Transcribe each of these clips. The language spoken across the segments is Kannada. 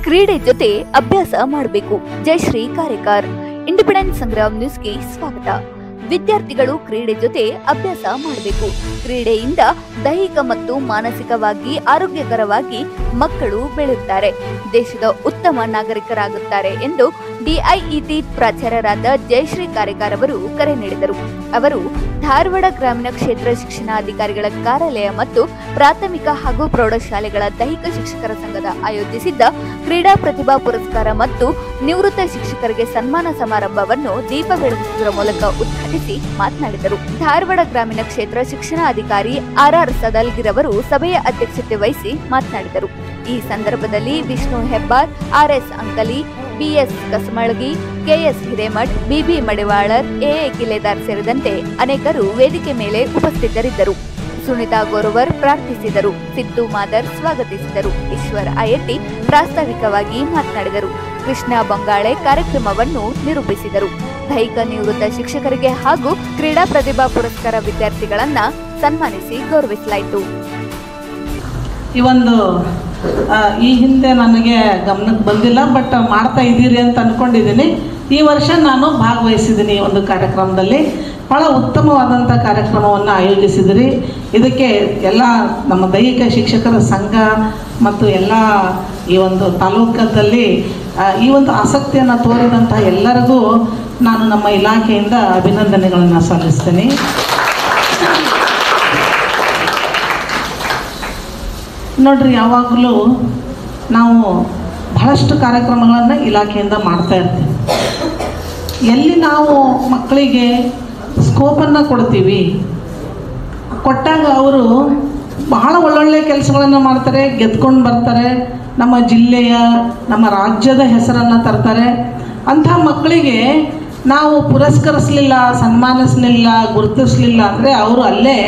ಕ್ರೀಡೆ ಜೊತೆ ಅಭ್ಯಾಸ ಮಾಡಬೇಕು. ಜಯಶ್ರೀ ಕಾರೇಕಾರ್, ಇಂಡಿಪೆಂಡೆಂಟ್ ಸಂಗ್ರಾಮ್ ನ್ಯೂಸ್ಗೆ ಸ್ವಾಗತ. ವಿದ್ಯಾರ್ಥಿಗಳು ಕ್ರೀಡೆ ಜೊತೆ ಅಭ್ಯಾಸ ಮಾಡಬೇಕು. ಕ್ರೀಡೆಯಿಂದ ದೈಹಿಕ ಮತ್ತು ಮಾನಸಿಕವಾಗಿ ಆರೋಗ್ಯಕರವಾಗಿ ಮಕ್ಕಳು ಬೆಳೆಯುತ್ತಾರೆ, ದೇಶದ ಉತ್ತಮ ನಾಗರಿಕರಾಗುತ್ತಾರೆ ಎಂದು ಡಿಐಇಟಿ ಪ್ರಾಚಾರ್ಯರಾದ ಜಯಶ್ರೀ ಕಾರೇಕಾರ್ ಅವರು ಕರೆ ನೀಡಿದರು. ಅವರು ಧಾರವಾಡ ಗ್ರಾಮೀಣ ಕ್ಷೇತ್ರ ಶಿಕ್ಷಣಾಧಿಕಾರಿಗಳ ಕಾರ್ಯಾಲಯ ಮತ್ತು ಪ್ರಾಥಮಿಕ ಹಾಗೂ ಪ್ರೌಢಶಾಲೆಗಳ ದೈಹಿಕ ಶಿಕ್ಷಕರ ಸಂಘದ ಆಯೋಜಿಸಿದ್ದ ಕ್ರೀಡಾ ಪ್ರತಿಭಾ ಪುರಸ್ಕಾರ ಮತ್ತು ನಿವೃತ್ತ ಶಿಕ್ಷಕರಿಗೆ ಸನ್ಮಾನ ಸಮಾರಂಭವನ್ನು ದೀಪ ಬೆಳಗಿಸುವುದರ ಮೂಲಕ ಉದ್ಘಾಟಿಸಿ ಮಾತನಾಡಿದರು. ಧಾರವಾಡ ಗ್ರಾಮೀಣ ಕ್ಷೇತ್ರ ಶಿಕ್ಷಣಾಧಿಕಾರಿ ಆರ್ ಸದಲ್ಗಿರ್ ಅವರು ಸಭೆಯ ಅಧ್ಯಕ್ಷತೆ ವಹಿಸಿ ಮಾತನಾಡಿದರು. ಈ ಸಂದರ್ಭದಲ್ಲಿ Vishnu Hebbar, RS Ankali, BS Kasamalagi, KS Hiremath, BB Madivalar, AA Kiledar ಸೇರಿದಂತೆ ಅನೇಕರು ವೇದಿಕೆ ಮೇಲೆ ಉಪಸ್ಥಿತರಿದ್ದರು. ಸುನಿತಾ ಗೋರವರ್ ಪ್ರಾರ್ಥಿಸಿದರು. ಸಿದ್ದು ಮಾದರ್ ಸ್ವಾಗತಿಸಿದರು. ಈಶ್ವರ್ ಅಯಟ್ಟಿ ಪ್ರಾಸ್ತಾವಿಕವಾಗಿ ಮಾತನಾಡಿದರು. ಕೃಷ್ಣ ಬಂಗಾಳೆ ಕಾರ್ಯಕ್ರಮವನ್ನು ನಿರೂಪಿಸಿದರು. ದೈಹಿಕ ನಿವೃತ್ತ ಶಿಕ್ಷಕರಿಗೆ ಹಾಗೂ ಕ್ರೀಡಾ ಪ್ರತಿಭಾ ಪುರಸ್ಕಾರ ವಿದ್ಯಾರ್ಥಿಗಳನ್ನ ಸನ್ಮಾನಿಸಿ ಗೌರವಿಸಲಾಯಿತು. ಈ ಹಿಂದೆ ನನಗೆ ಗಮನಕ್ಕೆ ಬಂದಿಲ್ಲ, ಬಟ್ ಮಾಡ್ತಾ ಇದ್ದೀರಿ ಅಂತ ಅಂದ್ಕೊಂಡಿದ್ದೀನಿ. ಈ ವರ್ಷ ನಾನು ಭಾಗವಹಿಸಿದ್ದೀನಿ ಈ ಒಂದು ಕಾರ್ಯಕ್ರಮದಲ್ಲಿ. ಭಾಳ ಉತ್ತಮವಾದಂಥ ಕಾರ್ಯಕ್ರಮವನ್ನು ಆಯೋಜಿಸಿದಿರಿ. ಇದಕ್ಕೆ ಎಲ್ಲ ನಮ್ಮ ದೈಹಿಕ ಶಿಕ್ಷಕರ ಸಂಘ ಮತ್ತು ಎಲ್ಲ ಈ ಒಂದು ತಾಲೂಕದಲ್ಲಿ ಈ ಒಂದು ಆಸಕ್ತಿಯನ್ನು ತೋರಿದಂಥ ಎಲ್ಲರಿಗೂ ನಾನು ನಮ್ಮ ಇಲಾಖೆಯಿಂದ ಅಭಿನಂದನೆಗಳನ್ನು ಸಲ್ಲಿಸ್ತೇನೆ. ನೋಡ್ರಿ, ಯಾವಾಗಲೂ ನಾವು ಬಹಳಷ್ಟು ಕಾರ್ಯಕ್ರಮಗಳನ್ನು ಇಲಾಖೆಯಿಂದ ಮಾಡ್ತಾ ಇರ್ತೀವಿ. ಎಲ್ಲಿ ನಾವು ಮಕ್ಕಳಿಗೆ ಸ್ಕೋಪನ್ನು ಕೊಡ್ತೀವಿ, ಕೊಟ್ಟಾಗ ಅವರು ಬಹಳ ಒಳ್ಳೊಳ್ಳೆ ಕೆಲಸಗಳನ್ನು ಮಾಡ್ತಾರೆ, ಗೆದ್ಕೊಂಡು ಬರ್ತಾರೆ, ನಮ್ಮ ಜಿಲ್ಲೆಯ ನಮ್ಮ ರಾಜ್ಯದ ಹೆಸರನ್ನು ತರ್ತಾರೆ. ಅಂಥ ಮಕ್ಕಳಿಗೆ ನಾವು ಪುರಸ್ಕರಿಸಲಿಲ್ಲ, ಸನ್ಮಾನಿಸಲಿಲ್ಲ, ಗುರುತಿಸಲಿಲ್ಲ ಅಂದರೆ ಅವರು ಅಲ್ಲೇ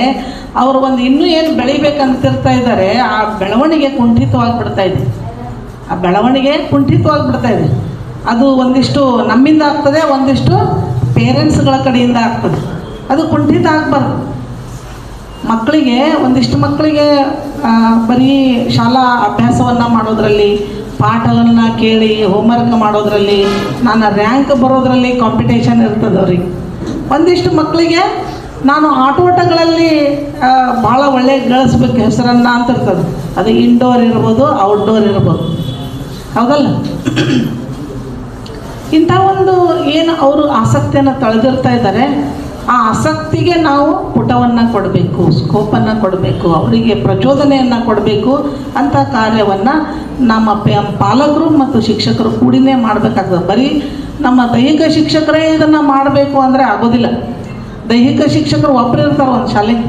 ಅವರು ಒಂದು ಇನ್ನೂ ಏನು ಬೆಳಿಬೇಕಂತಿರ್ತಾ ಇದ್ದಾರೆ, ಆ ಬೆಳವಣಿಗೆ ಕುಂಠಿತವಾಗಿಬಿಡ್ತಾ ಇದೆ. ಅದು ಒಂದಿಷ್ಟು ನಮ್ಮಿಂದ ಆಗ್ತದೆ, ಒಂದಿಷ್ಟು ಪೇರೆಂಟ್ಸ್ಗಳ ಕಡೆಯಿಂದ ಆಗ್ತದೆ. ಅದು ಕುಂಠಿತ ಆಗಬಾರ್ದು. ಒಂದಿಷ್ಟು ಮಕ್ಕಳಿಗೆ ಬರೀ ಶಾಲಾ ಅಭ್ಯಾಸವನ್ನು ಮಾಡೋದ್ರಲ್ಲಿ, ಪಾಠವನ್ನು ಕೇಳಿ ಹೋಮ್ವರ್ಕ್ ಮಾಡೋದ್ರಲ್ಲಿ, ನಾನು ರ್ಯಾಂಕ್ ಬರೋದ್ರಲ್ಲಿ ಕಾಂಪಿಟೇಷನ್ ಇರ್ತದೆ ಅವ್ರಿಗೆ. ಒಂದಿಷ್ಟು ಮಕ್ಕಳಿಗೆ ನಾನು ಆಟೋಟಗಳಲ್ಲಿ ಭಾಳ ಒಳ್ಳೆ ಗಳಿಸ್ಬೇಕು ಹೆಸರನ್ನು ಅಂತ ಇರ್ತದೆ. ಅದು ಇಂಡೋರ್ ಇರ್ಬೋದು, ಔಟ್ಡೋರ್ ಇರ್ಬೋದು, ಹೌದಲ್ಲ? ಇಂಥ ಒಂದು ಏನು ಅವರು ಆಸಕ್ತಿಯನ್ನು ತಳೆದಿರ್ತಾ ಇದ್ದಾರೆ, ಆ ಆಸಕ್ತಿಗೆ ನಾವು ಪುಟವನ್ನು ಕೊಡಬೇಕು, ಸ್ಕೋಪನ್ನು ಕೊಡಬೇಕು, ಅವರಿಗೆ ಪ್ರಚೋದನೆಯನ್ನು ಕೊಡಬೇಕು ಅಂಥ ಕಾರ್ಯವನ್ನು ನಮ್ಮ ಪಾಲಕರು ಮತ್ತು ಶಿಕ್ಷಕರು ಕೂಡಿನೇ ಮಾಡಬೇಕಾಗ್ತದೆ. ಬರೀ ನಮ್ಮ ದೈಹಿಕ ಶಿಕ್ಷಕರೇ ಇದನ್ನು ಮಾಡಬೇಕು ಅಂದರೆ ಆಗೋದಿಲ್ಲ. ದೈಹಿಕ ಶಿಕ್ಷಕರು ಒಬ್ಬರು ಇರ್ತಾರೆ ಒಂದು ಶಾಲೆಗೆ,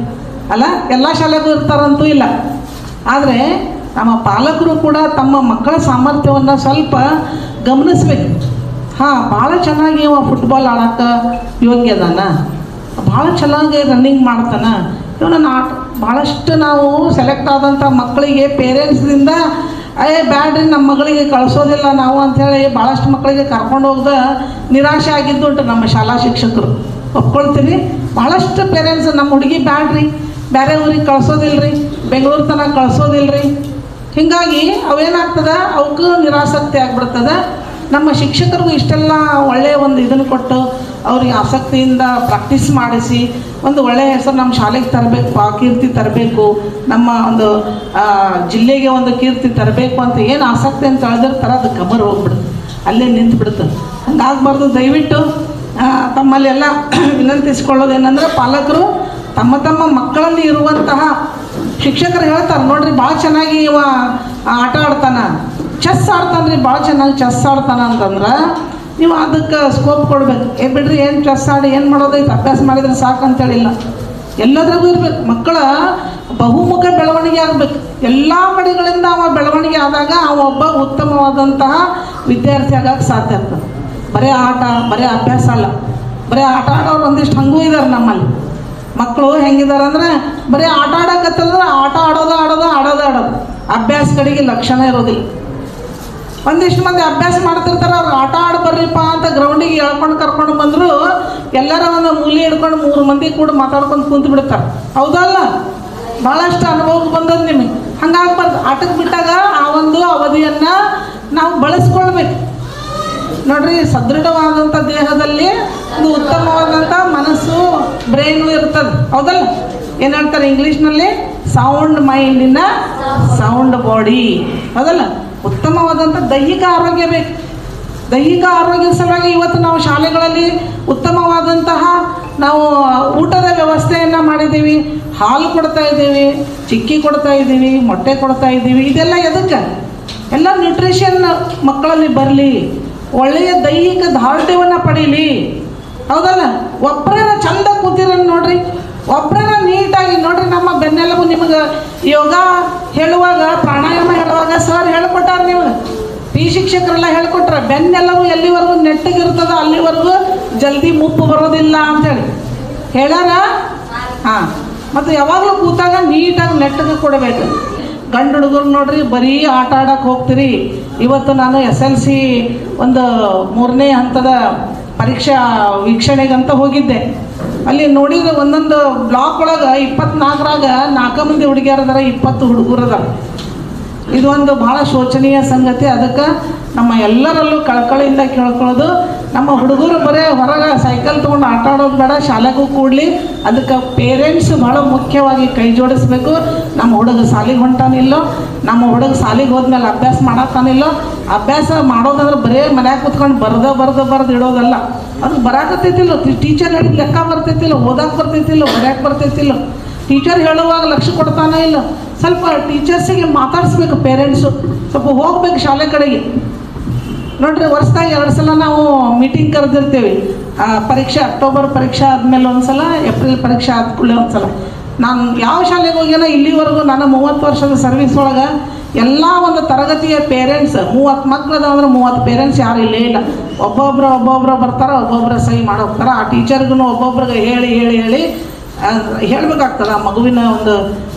ಅಲ್ಲ ಎಲ್ಲ ಶಾಲೆಗೂ ಇರ್ತಾರಂತೂ ಇಲ್ಲ. ಆದರೆ ನಮ್ಮ ಪಾಲಕರು ಕೂಡ ತಮ್ಮ ಮಕ್ಕಳ ಸಾಮರ್ಥ್ಯವನ್ನು ಸ್ವಲ್ಪ ಗಮನಿಸ್ಬೇಕು. ಭಾಳ ಚೆನ್ನಾಗಿ ಇವ ಫುಟ್ಬಾಲ್ ಆಡೋಕ್ಕೆ ಯೋಗ್ಯ ಅದಾನ, ಭಾಳ ಚೆನ್ನಾಗಿ ರನ್ನಿಂಗ್ ಮಾಡ್ತಾನೆ, ಇವನನ್ನು ಭಾಳಷ್ಟು ನಾವು ಸೆಲೆಕ್ಟ್ ಆದಂಥ ಮಕ್ಕಳಿಗೆ ಪೇರೆಂಟ್ಸ್ದಿಂದ ಬ್ಯಾಡ್ರಿ ನಮ್ಮ ಮಗಳಿಗೆ ಕಳಿಸೋದಿಲ್ಲ ನಾವು ಅಂಥೇಳಿ ಭಾಳಷ್ಟು ಮಕ್ಕಳಿಗೆ ಕರ್ಕೊಂಡು ಹೋಗ್ದ ನಿರಾಶೆ ಆಗಿದ್ದುಂಟು ನಮ್ಮ ಶಾಲಾ ಶಿಕ್ಷಕರು. ಒಪ್ಕೊಳ್ತೀನಿ, ಭಾಳಷ್ಟು ಪೇರೆಂಟ್ಸ್ ನಮ್ಮ ಹುಡುಗಿ ಬ್ಯಾಡ್ರಿ, ಬೇರೆ ಊರಿಗೆ ಕಳಿಸೋದಿಲ್ರಿ, ಬೆಂಗಳೂರು ತನಕ ಕಳಿಸೋದಿಲ್ರಿ. ಹೀಗಾಗಿ ಅವೇನಾಗ್ತದೆ, ಅವಕ್ಕೂ ನಿರಾಸಕ್ತಿ ಆಗಿಬಿಡ್ತದೆ. ನಮ್ಮ ಶಿಕ್ಷಕರಿಗೂ ಇಷ್ಟೆಲ್ಲ ಒಳ್ಳೆಯ ಒಂದು ಇದನ್ನು ಕೊಟ್ಟು ಅವ್ರಿಗೆ ಆಸಕ್ತಿಯಿಂದ ಪ್ರಾಕ್ಟೀಸ್ ಮಾಡಿಸಿ ಒಂದು ಒಳ್ಳೆಯ ಹೆಸರು ನಮ್ಮ ಶಾಲೆಗೆ ತರಬೇಕು, ಕೀರ್ತಿ ತರಬೇಕು, ನಮ್ಮ ಒಂದು ಜಿಲ್ಲೆಗೆ ಒಂದು ಕೀರ್ತಿ ತರಬೇಕು ಅಂತ ಏನು ಆಸಕ್ತಿ ಅಂತ ಹೇಳಿದಿರ್ತಾರೆ, ಅದು ಕಬರ್ ಹೋಗ್ಬಿಡುತ್ತೆ, ಅಲ್ಲೇ ನಿಂತು ಬಿಡುತ್ತೆ. ಹಂಗಾಗಬಾರ್ದು. ದಯವಿಟ್ಟು ತಮ್ಮಲ್ಲೆಲ್ಲ ವಿನಂತಿಸ್ಕೊಳ್ಳೋದೇನೆಂದರೆ, ಪಾಲಕರು ತಮ್ಮ ತಮ್ಮ ಮಕ್ಕಳಲ್ಲಿ ಇರುವಂತಹ ಶಿಕ್ಷಕರು ಹೇಳ್ತಾರೆ, ನೋಡ್ರಿ ಭಾಳ ಚೆನ್ನಾಗಿ ಇವ ಆಟ ಆಡ್ತಾನೆ, ಚೆಸ್ ಆಡ್ತಾನೆ ರೀ, ಭಾಳ ಚೆನ್ನಾಗಿ ಚೆಸ್ ಆಡ್ತಾನೆ ಅಂತಂದ್ರೆ ನೀವು ಅದಕ್ಕೆ ಸ್ಕೋಪ್ ಕೊಡ್ಬೇಕು. ಬಿಡ್ರಿ, ಏನು ಚೆಸ್ ಆಡಿ ಏನು ಮಾಡೋದೈತೆ, ಅಭ್ಯಾಸ ಮಾಡಿದರೆ ಸಾಕಂತೇಳಿಲ್ಲ, ಎಲ್ಲದ್ರಾಗೂ ಇರ್ಬೇಕು. ಮಕ್ಕಳ ಬಹುಮುಖ ಬೆಳವಣಿಗೆ ಆಗಬೇಕು. ಎಲ್ಲ ಕಡೆಗಳಿಂದ ಅವ ಬೆಳವಣಿಗೆ ಆದಾಗ ಒಬ್ಬ ಉತ್ತಮವಾದಂತಹ ವಿದ್ಯಾರ್ಥಿ ಆಗಕ್ಕೆ ಸಾಧ್ಯ ಆಗ್ತದೆ. ಬರೀ ಆಟ, ಬರೀ ಅಭ್ಯಾಸ ಅಲ್ಲ. ಬರೀ ಆಟ ಆಡೋರು ಒಂದಿಷ್ಟು ಹಂಗೂ ಇದ್ದಾರೆ ನಮ್ಮಲ್ಲಿ. ಮಕ್ಕಳು ಹೆಂಗಿದ್ದಾರೆ ಅಂದರೆ ಬರೀ ಆಟ ಆಡೋಕತ್ತಂದ್ರೆ ಆಟ ಆಡೋದು ಅಭ್ಯಾಸ ಕಡೆಗೆ ಲಕ್ಷಣ ಇರೋದಿಲ್ಲ. ಒಂದಿಷ್ಟು ಮಂದಿ ಅಭ್ಯಾಸ ಮಾಡ್ತಿರ್ತಾರೆ, ಅವ್ರು ಆಟ ಆಡಿ ಬರ್ರಿಪ್ಪ ಅಂತ ಗ್ರೌಂಡಿಗೆ ಕರ್ಕೊಂಡು ಬಂದರು, ಎಲ್ಲರ ಒಂದು ಮೂಲೆ ಹಿಡ್ಕೊಂಡು 3 ಮಂದಿ ಕೂಡ ಮಾತಾಡ್ಕೊಂಡು ಕುಂತು ಬಿಡ್ತಾರೆ. ಹೌದಲ್ಲ? ಭಾಳಷ್ಟು ಅನುಭವಕ್ಕೆ ಬಂದದ್ದು ನಿಮಗೆ. ಹಂಗಾಗ್ಬಾರ್ದು. ಆಟಕ್ಕೆ ಬಿಟ್ಟಾಗ ಆ ಒಂದು ಅವಧಿಯನ್ನು ನಾವು ಬಳಸ್ಕೊಳ್ಬೇಕು. ನೋಡ್ರಿ, ಸದೃಢವಾದಂಥ ದೇಹದಲ್ಲಿ ಒಂದು ಉತ್ತಮವಾದಂಥ ಮನಸ್ಸು, ಬ್ರೈನು ಇರ್ತದೆ, ಹೌದಲ್ಲ? ಏನು ಹೇಳ್ತಾರೆ ಇಂಗ್ಲೀಷ್ನಲ್ಲಿ? ಸೌಂಡ್ ಮೈಂಡಿನ ಸೌಂಡ್ ಬಾಡಿ, ಹೌದಲ್ಲ? ಉತ್ತಮವಾದಂಥ ದೈಹಿಕ ಆರೋಗ್ಯ ಬೇಕು. ದೈಹಿಕ ಆರೋಗ್ಯದ ಸಲುವಾಗಿ ಇವತ್ತು ನಾವು ಶಾಲೆಗಳಲ್ಲಿ ಉತ್ತಮವಾದಂತಹ ನಾವು ಊಟದ ವ್ಯವಸ್ಥೆಯನ್ನು ಮಾಡಿದ್ದೀವಿ. ಹಾಲು ಕೊಡ್ತಾ ಇದ್ದೀವಿ, ಚಿಕ್ಕಿ ಕೊಡ್ತಾ ಇದ್ದೀವಿ, ಮೊಟ್ಟೆ ಕೊಡ್ತಾ ಇದ್ದೀವಿ. ಇದೆಲ್ಲ ಎದಕ್ಕೆ? ಎಲ್ಲ ನ್ಯೂಟ್ರಿಷನ್ ಮಕ್ಕಳಲ್ಲಿ ಬರಲಿ, ಒಳ್ಳೆಯ ದೈಹಿಕ ದಾರ್ಢ್ಯವನ್ನು ಪಡೀಲಿ, ಹೌದಲ್ಲ? ಒಬ್ಬರನ್ನ ಚಂದ ಕೂತಿರ ನೋಡ್ರಿ, ಒಬ್ಬರನ್ನ ನೀಟಾಗಿ ನೋಡ್ರಿ. ನಮ್ಮ ಬೆನ್ನೆಲುಬು ನಿಮಗೆ ಯೋಗ ಹೇಳುವಾಗ, ಪ್ರಾಣಾಯಾಮ ಹೇಳುವಾಗ ಸರ್ ಹೇಳ್ಕೊಟ್ಟಾರ, ನಿಮಗೆ ಶಿಕ್ಷಕರೆಲ್ಲ ಹೇಳ್ಕೊಟ್ರೆ ಬೆನ್ನೆಲುಬು ಎಲ್ಲಿವರೆಗೂ ನೆಟ್ಟಗಿರ್ತದ ಅಲ್ಲಿವರೆಗೂ ಜಲ್ದಿ ಮುಪ್ಪು ಬರೋದಿಲ್ಲ ಅಂತೇಳಿ ಹೇಳ್ಯಾರ. ಹಾಂ, ಮತ್ತು ಯಾವಾಗಲೂ ಕೂತಾಗ ನೀಟಾಗಿ ನೆಟ್ಟಗೆ ಕೊಡಬೇಕು. ಗಂಡು ಹುಡುಗರು ನೋಡ್ರಿ ಬರೀ ಆಟ ಆಡಕ್ಕೆ ಹೋಗ್ತೀರಿ. ಇವತ್ತು ನಾನು SLC ಒಂದು 3ನೇ ಹಂತದ ಪರೀಕ್ಷಾ ವೀಕ್ಷಣೆಗಂತ ಹೋಗಿದ್ದೆ. ಅಲ್ಲಿ ನೋಡಿದ್ರೆ ಒಂದೊಂದು ಬ್ಲಾಕ್ ಒಳಗೆ 24ರಾಗ 4 ಮಂದಿ ಹುಡುಗಿಯರದಾರ, 20 ಹುಡುಗರದಾರ. ಇದು ಒಂದು ಭಾಳ ಶೋಚನೀಯ ಸಂಗತಿ. ಅದಕ್ಕೆ ನಮ್ಮ ಎಲ್ಲರಲ್ಲೂ ಕಳಕಳಿಯಿಂದ ಕೇಳ್ಕೊಳ್ಳೋದು, ನಮ್ಮ ಹುಡುಗರು ಬರೀ ಹೊರಗೆ ಸೈಕಲ್ ತೊಗೊಂಡು ಆಟ ಆಡೋದು ಬೇಡ, ಶಾಲೆಗೂ ಕೂಡಲಿ. ಅದಕ್ಕೆ ಪೇರೆಂಟ್ಸ್ ಭಾಳ ಮುಖ್ಯವಾಗಿ ಕೈ ಜೋಡಿಸ್ಬೇಕು. ನಮ್ಮ ಹುಡುಗ ಸಾಲಿಗೆ ಹೊಂಟಾನಿಲ್ಲೋ, ನಮ್ಮ ಹುಡುಗ ಸಾಲಿಗೆ ಹೋದ್ಮೇಲೆ ಅಭ್ಯಾಸ ಮಾಡತ್ತಾನಿಲ್ಲೋ. ಅಭ್ಯಾಸ ಮಾಡೋದಂದ್ರೆ ಬರೀ ಮನ್ಯಾಗ ಕೂತ್ಕೊಂಡು ಬರೆದು ಇಡೋದಲ್ಲ. ಅದು ಬರಾಕತ್ತೈತಿಲ್ಲ, ಟೀಚರ್ ಹೇಳಿದ ಲೆಕ್ಕ ಬರ್ತೈತಿಲ್ಲ, ಓದಕ್ಕೆ ಬರ್ತೈತಿಲ್ಲ, ಬರೆಯಕ್ಕೆ ಬರ್ತೈತಿಲ್ಲ. ಟೀಚರ್ ಹೇಳುವಾಗ ಲಕ್ಷ್ಯ ಕೊಡ್ತಾನೆ ಇಲ್ಲ. ಸ್ವಲ್ಪ ಟೀಚರ್ಸಿಗೆ ಮಾತಾಡಿಸ್ಬೇಕು ಪೇರೆಂಟ್ಸು, ಸ್ವಲ್ಪ ಹೋಗ್ಬೇಕು ಶಾಲೆ ಕಡೆಗೆ. ನೋಡ್ರಿ, ವರ್ಷದಾಗ 2 ಸಲ ನಾವು ಮೀಟಿಂಗ್ ಕರೆದಿರ್ತೀವಿ. ಪರೀಕ್ಷೆ, ಅಕ್ಟೋಬರ್ ಪರೀಕ್ಷೆ ಆದಮೇಲೆ ಒಂದು ಸಲ, ಏಪ್ರಿಲ್ ಪರೀಕ್ಷೆ ಆದ ಕೂಡಲೇ ಒಂದು ಸಲ. ನಾನು ಯಾವ ಶಾಲೆಗೆ ಹೋಗ್ಯಾನ ಇಲ್ಲಿವರೆಗೂ ನಾನು 30 ವರ್ಷದ ಸರ್ವಿಸ್ ಒಳಗೆ ಎಲ್ಲ ಒಂದು ತರಗತಿಯ ಪೇರೆಂಟ್ಸ್ 30 ಮಕ್ಕಳದ ಅಂದ್ರೆ 30 ಪೇರೆಂಟ್ಸ್ ಯಾರು ಇಲ್ಲೇ ಇಲ್ಲ. ಒಬ್ಬೊಬ್ಬರು ಬರ್ತಾರೆ, ಒಬ್ಬೊಬ್ಬರ ಸಹಿ ಮಾಡೋಗ್ತಾರೆ. ಆ ಟೀಚರ್ಗೂ ಒಬ್ಬೊಬ್ರಿಗೆ ಹೇಳಿ ಹೇಳಬೇಕಾಗ್ತದೆ. ಆ ಮಗುವಿನ ಒಂದು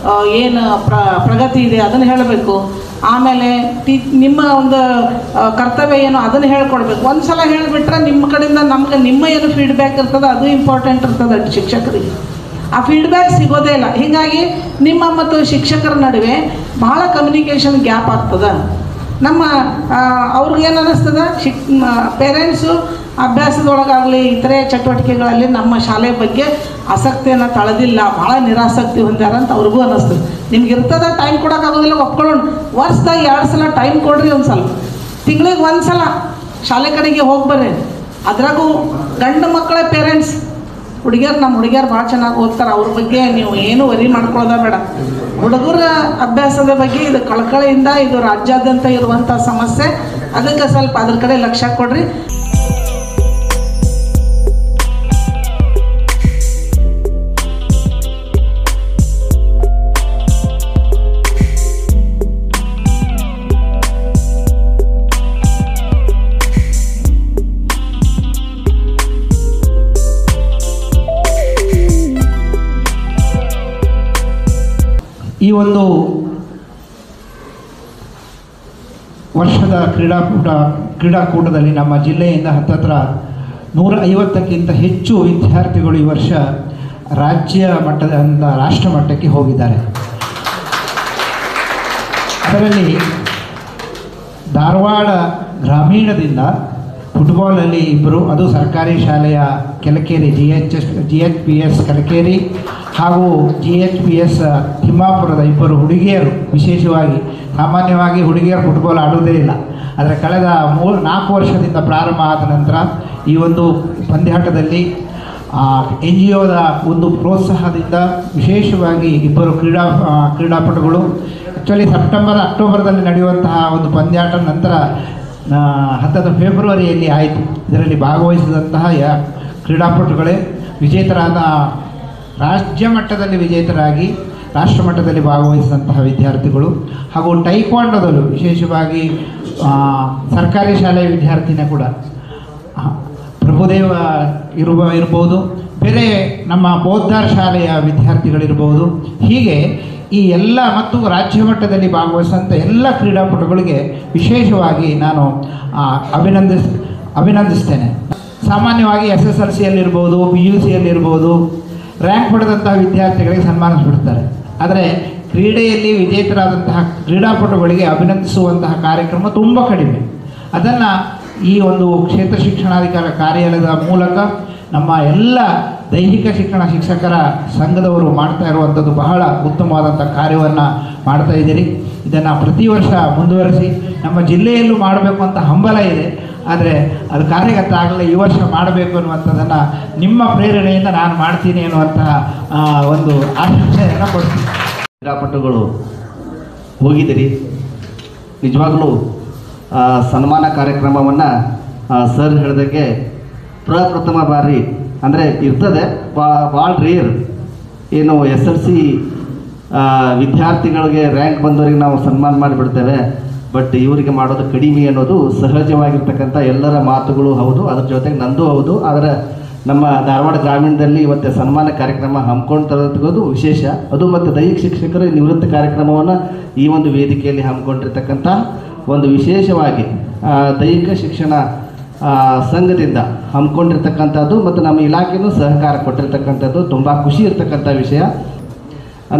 ಏನು ಪ್ರಗತಿ ಇದೆ ಅದನ್ನು ಹೇಳಬೇಕು. ಆಮೇಲೆ ನಿಮ್ಮ ಒಂದು ಕರ್ತವ್ಯ ಏನು ಅದನ್ನು ಹೇಳ್ಕೊಡ್ಬೇಕು. ಒಂದು ಸಲ ಹೇಳಿಬಿಟ್ರೆ ನಿಮ್ಮ ಕಡೆಯಿಂದ ನಮ್ಗೆ ನಿಮ್ಮ ಏನು ಫೀಡ್ಬ್ಯಾಕ್ ಇರ್ತದೆ ಅದು ಇಂಪಾರ್ಟೆಂಟ್ ಇರ್ತದೆ ಶಿಕ್ಷಕರಿಗೆ. ಆ ಫೀಡ್ಬ್ಯಾಕ್ ಸಿಗೋದೇ ಇಲ್ಲ. ಹೀಗಾಗಿ ನಿಮ್ಮ ಮತ್ತು ಶಿಕ್ಷಕರ ನಡುವೆ ಭಾಳ ಕಮ್ಯುನಿಕೇಷನ್ ಗ್ಯಾಪ್ ಆಗ್ತದೆ. ನಮ್ಮ ಅವ್ರಿಗೇನು ಅನ್ನಿಸ್ತದೆ, ಪೇರೆಂಟ್ಸು ಅಭ್ಯಾಸದೊಳಗಾಗಲಿ ಇತರೆ ಚಟುವಟಿಕೆಗಳಲ್ಲಿ ನಮ್ಮ ಶಾಲೆ ಬಗ್ಗೆ ಆಸಕ್ತಿಯನ್ನು ತಳೆದಿಲ್ಲ, ಭಾಳ ನಿರಾಸಕ್ತಿ ಹೊಂದ್ಯಾರ ಅಂತ ಅವ್ರಿಗೂ ಅನ್ನಿಸ್ತದೆ. ನಿಮ್ಗೆ ಇರ್ತದ ಟೈಮ್ ಕೊಡೋಕ್ಕಾಗೋದಿಲ್ಲ, ಒಪ್ಕೊಳ್ಳೋಣ. ವರ್ಷದಾಗ 2 ಸಲ ಟೈಮ್ ಕೊಡ್ರಿ. ಒಂದು ಸಲ ತಿಂಗಳಿಗೆ 1 ಸಲ ಶಾಲೆ ಕಡೆಗೆ ಹೋಗಿ ಬರ್ರಿ. ಅದ್ರಾಗೂ ಗಂಡು ಮಕ್ಕಳೇ ಪೇರೆಂಟ್ಸ್. ನಮ್ಮ ಹುಡುಗಿಯರು ಭಾಳ ಚೆನ್ನಾಗಿ ಓದ್ತಾರೆ, ಅವ್ರ ಬಗ್ಗೆ ನೀವು ಏನು ವರಿ ಮಾಡ್ಕೊಳ್ಳೋದ ಬೇಡ. ಹುಡುಗರ ಅಭ್ಯಾಸದ ಬಗ್ಗೆ ಇದು ಕಳಕಳಿಯಿಂದ, ಇದು ರಾಜ್ಯಾದ್ಯಂತ ಇರುವಂಥ ಸಮಸ್ಯೆ. ಅದಕ್ಕೆ ಸ್ವಲ್ಪ ಅದ್ರ ಕಡೆ ಲಕ್ಷ್ಯ ಕೊಡ್ರಿ. ಈ ಒಂದು ವರ್ಷದ ಕ್ರೀಡಾಕೂಟದಲ್ಲಿ ನಮ್ಮ ಜಿಲ್ಲೆಯಿಂದ ಹತ್ತತ್ರ 150ಕ್ಕಿಂತ ಹೆಚ್ಚು ವಿದ್ಯಾರ್ಥಿಗಳು ಈ ವರ್ಷ ರಾಜ್ಯ ಮಟ್ಟದಿಂದ ರಾಷ್ಟ್ರ ಮಟ್ಟಕ್ಕೆ ಹೋಗಿದ್ದಾರೆ. ಅದರಲ್ಲಿ ಧಾರವಾಡ ಗ್ರಾಮೀಣದಿಂದ ಫುಟ್ಬಾಲಲ್ಲಿ 2, ಅದು ಸರ್ಕಾರಿ ಶಾಲೆಯ ಕೆಲಕೇರಿ GHPS ಕೆಲಕೇರಿ ಹಾಗೂ GHPS ತಿಮ್ಮಾಪುರದ 2 ಹುಡುಗಿಯರು. ವಿಶೇಷವಾಗಿ ಸಾಮಾನ್ಯವಾಗಿ ಹುಡುಗಿಯರು ಫುಟ್ಬಾಲ್ ಆಡುವುದೇ ಇಲ್ಲ, ಆದರೆ ಕಳೆದ 4 ವರ್ಷದಿಂದ ಪ್ರಾರಂಭ ಆದ ನಂತರ ಈ ಒಂದು ಪಂದ್ಯಾಟದಲ್ಲಿ NGOದ ಒಂದು ಪ್ರೋತ್ಸಾಹದಿಂದ ವಿಶೇಷವಾಗಿ 2 ಕ್ರೀಡಾಪಟುಗಳು ಆ್ಯಕ್ಚುಲಿ ಅಕ್ಟೋಬರ್ದಲ್ಲಿ ನಡೆಯುವಂತಹ ಒಂದು ಪಂದ್ಯಾಟ ನಂತರ ಹಂತದ ಫೆಬ್ರವರಿಯಲ್ಲಿ ಆಯಿತು. ಇದರಲ್ಲಿ ಭಾಗವಹಿಸಿದಂತಹ ಕ್ರೀಡಾಪಟುಗಳೇ ವಿಜೇತರಾದ, ರಾಜ್ಯ ಮಟ್ಟದಲ್ಲಿ ವಿಜೇತರಾಗಿ ರಾಷ್ಟ್ರ ಮಟ್ಟದಲ್ಲಿ ಭಾಗವಹಿಸಿದಂತಹ ವಿದ್ಯಾರ್ಥಿಗಳು. ಹಾಗೂ ಟೈಕ್ವಾಂಡೋದಲ್ಲೂ ವಿಶೇಷವಾಗಿ ಸರ್ಕಾರಿ ಶಾಲೆಯ ವಿದ್ಯಾರ್ಥಿನೇ ಕೂಡ ಪ್ರಭುದೇವ ಇರ್ಬೋದು, ಬೇರೆ ನಮ್ಮ ಬೌದ್ಧಾರ ಶಾಲೆಯ ವಿದ್ಯಾರ್ಥಿಗಳಿರ್ಬೋದು. ಹೀಗೆ ಈ ಎಲ್ಲ ಮತ್ತು ರಾಜ್ಯ ಮಟ್ಟದಲ್ಲಿ ಭಾಗವಹಿಸಿದಂಥ ಎಲ್ಲ ಕ್ರೀಡಾಪಟುಗಳಿಗೆ ವಿಶೇಷವಾಗಿ ನಾನು ಅಭಿನಂದಿಸ್ತೇನೆ. ಸಾಮಾನ್ಯವಾಗಿ SSLCಯಲ್ಲಿರ್ಬೋದು, PUCಯಲ್ಲಿರ್ಬೋದು ರ್ಯಾಂಕ್ ಪಡೆದಂತಹ ವಿದ್ಯಾರ್ಥಿಗಳಿಗೆ ಸನ್ಮಾನಿಸಿಬಿಡ್ತಾರೆ. ಆದರೆ ಕ್ರೀಡೆಯಲ್ಲಿ ವಿಜೇತರಾದಂತಹ ಕ್ರೀಡಾಪಟುಗಳಿಗೆ ಅಭಿನಂದಿಸುವಂತಹ ಕಾರ್ಯಕ್ರಮ ತುಂಬ ಕಡಿಮೆ. ಅದನ್ನು ಈ ಒಂದು ಕ್ಷೇತ್ರ ಶಿಕ್ಷಣಾಧಿಕಾರಿ ಕಾರ್ಯಾಲಯದ ಮೂಲಕ ನಮ್ಮ ಎಲ್ಲ ದೈಹಿಕ ಶಿಕ್ಷಣ ಶಿಕ್ಷಕರ ಸಂಘದವರು ಮಾಡ್ತಾ ಇರುವಂಥದ್ದು ಬಹಳ ಉತ್ತಮವಾದಂಥ ಕಾರ್ಯವನ್ನು ಮಾಡ್ತಾ ಇದ್ದೀರಿ. ಇದನ್ನು ಪ್ರತಿ ವರ್ಷ ಮುಂದುವರಿಸಿ ನಮ್ಮ ಜಿಲ್ಲೆಯಲ್ಲೂ ಮಾಡಬೇಕು ಅಂತ ಹಂಬಲ ಇದೆ. ಆದರೆ ಅದು ಕಾರ್ಯಗತ ಆಗಲಿ ಈ ವರ್ಷ ಮಾಡಬೇಕು ಅನ್ನುವಂಥದ್ದನ್ನು ನಿಮ್ಮ ಪ್ರೇರಣೆಯಿಂದ ನಾನು ಮಾಡ್ತೀನಿ ಅನ್ನುವಂತಹ ಒಂದು ಆಶಂಸೆಯನ್ನು ಕೊಡ್ತೀನಿ. ಕ್ರೀಡಾಪಟುಗಳು ಹೋಗಿದ್ದೀರಿ, ನಿಜವಾಗ್ಲೂ ಸನ್ಮಾನ ಕಾರ್ಯಕ್ರಮವನ್ನು ಸರ್ ಹೇಳಿದಾಗೆ ಪ್ರಪ್ರಥಮ ಬಾರಿ ಅಂದರೆ ಇರ್ತದೆ, ಭಾಳ ರೇರ್. ಏನು SLC ವಿದ್ಯಾರ್ಥಿಗಳಿಗೆ ರ್ಯಾಂಕ್ ಬಂದವರಿಗೆ ನಾವು ಸನ್ಮಾನ ಮಾಡಿಬಿಡ್ತೇವೆ, ಬಟ್ ಇವರಿಗೆ ಮಾಡೋದು ಕಡಿಮೆ ಅನ್ನೋದು ಸಹಜವಾಗಿರ್ತಕ್ಕಂಥ ಎಲ್ಲರ ಮಾತುಗಳು ಹೌದು, ಅದ್ರ ಜೊತೆಗೆ ನಂದು ಹೌದು. ಆದರೆ ನಮ್ಮ ಧಾರವಾಡ ಗ್ರಾಮೀಣದಲ್ಲಿ ಇವತ್ತು ಸನ್ಮಾನ ಕಾರ್ಯಕ್ರಮ ಹಮ್ಮಿಕೊಂಡಿರೋದು ವಿಶೇಷ. ಅದು ಮತ್ತು ದೈಹಿಕ ಶಿಕ್ಷಕರ ನಿವೃತ್ತಿ ಕಾರ್ಯಕ್ರಮವನ್ನು ಈ ಒಂದು ವೇದಿಕೆಯಲ್ಲಿ ಹಮ್ಮಿಕೊಂಡಿರ್ತಕ್ಕಂಥ ಒಂದು ವಿಶೇಷವಾಗಿ ದೈಹಿಕ ಶಿಕ್ಷಣ ಸಂಘದಿಂದ ಹಮ್ಮಿಕೊಂಡಿರ್ತಕ್ಕಂಥದ್ದು ಮತ್ತು ನಮ್ಮ ಇಲಾಖೆಯೂ ಸಹಕಾರ ಕೊಟ್ಟಿರ್ತಕ್ಕಂಥದ್ದು ತುಂಬ ಖುಷಿ ಇರ್ತಕ್ಕಂಥ ವಿಷಯ.